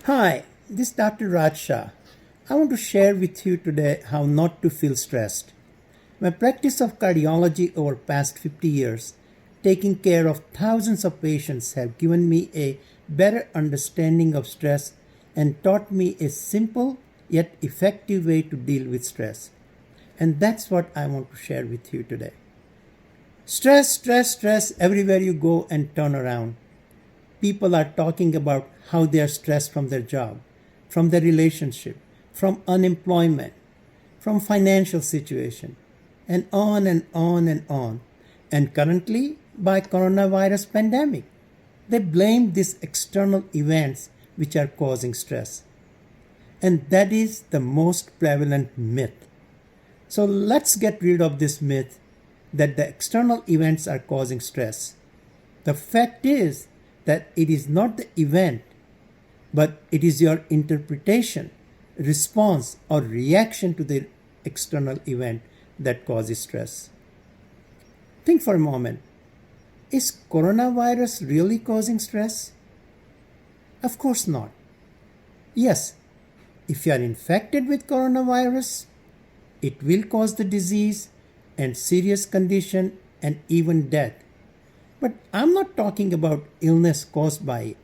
Hi, this is Dr. Raj Shah. I want to share with you today how not to feel stressed. My practice of cardiology over past 50 years, taking care of thousands of patients have given me a better understanding of stress and taught me a simple yet effective way to deal with stress. And that's what I want to share with you today. Stress, stress, stress everywhere you go and turn around. People are talking about how they are stressed from their job, from their relationship, from unemployment, from financial situation, and on and on and on. And currently, by coronavirus pandemic, they blame these external events which are causing stress. And that is the most prevalent myth. So let's get rid of this myth that the external events are causing stress. The fact is that it is not the event, but it is your interpretation, response, or reaction to the external event that causes stress. Think for a moment. Is coronavirus really causing stress? Of course not. Yes, if you are infected with coronavirus, it will cause the disease and serious condition and even death. But I'm not talking about illness caused by it.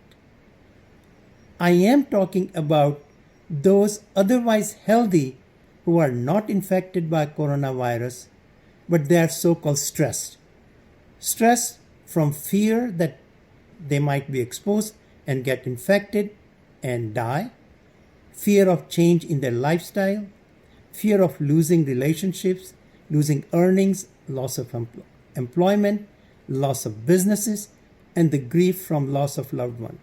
I am talking about those otherwise healthy who are not infected by coronavirus, but they are so-called stressed. Stress from fear that they might be exposed and get infected and die, fear of change in their lifestyle, fear of losing relationships, losing earnings, loss of employment, loss of businesses, and the grief from loss of loved one.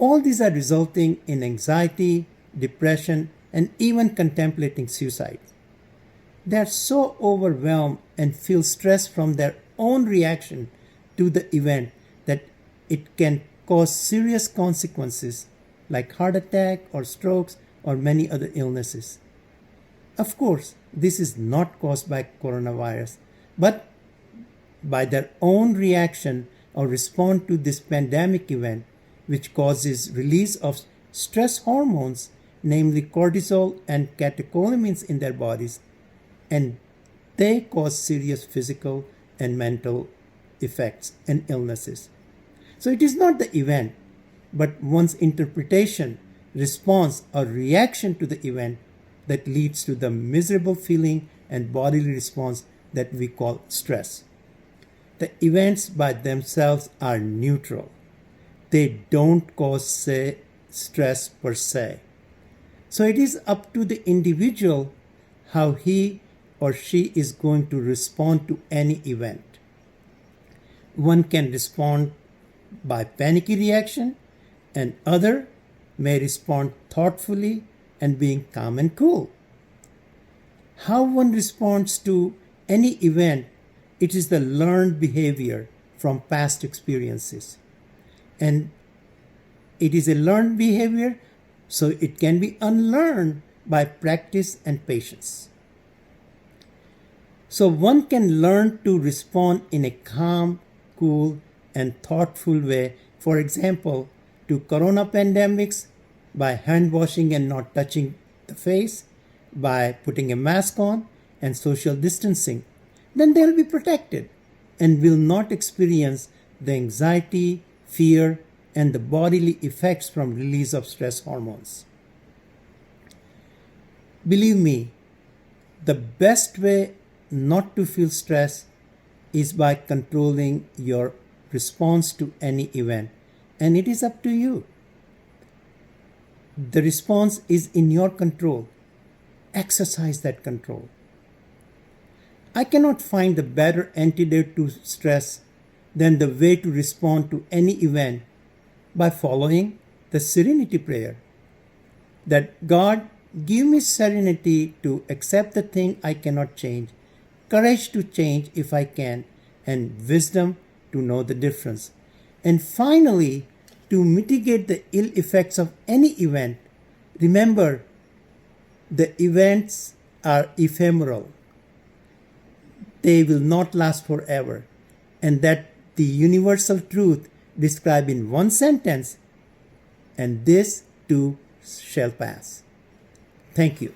All these are resulting in anxiety, depression, and even contemplating suicide. They are so overwhelmed and feel stress from their own reaction to the event that it can cause serious consequences like heart attack or strokes or many other illnesses. Of course, this is not caused by coronavirus, but by their own reaction or response to this pandemic event, which causes release of stress hormones, namely cortisol and catecholamines in their bodies, and they cause serious physical and mental effects and illnesses. So it is not the event, but one's interpretation, response, or reaction to the event that leads to the miserable feeling and bodily response that we call stress. The events by themselves are neutral. They don't cause stress per se. So it is up to the individual how he or she is going to respond to any event. One can respond by panicky reaction, and other may respond thoughtfully and being calm and cool. How one responds to any event, it is the learned behavior from past experiences. And it is a learned behavior, so it can be unlearned by practice and patience. So one can learn to respond in a calm, cool, and thoughtful way. For example, to corona pandemics by hand washing and not touching the face, by putting a mask on and social distancing. Then they'll be protected and will not experience the anxiety, fear, and the bodily effects from release of stress hormones. Believe me, the best way not to feel stress is by controlling your response to any event, and it is up to you. The response is in your control. Exercise that control. I cannot find a better antidote to stress than the way to respond to any event by following the serenity prayer. That God, give me serenity to accept the thing I cannot change, courage to change if I can, and wisdom to know the difference. And finally, to mitigate the ill effects of any event, remember the events are ephemeral. They will not last forever. And that the universal truth described in one sentence and this too shall pass. Thank you.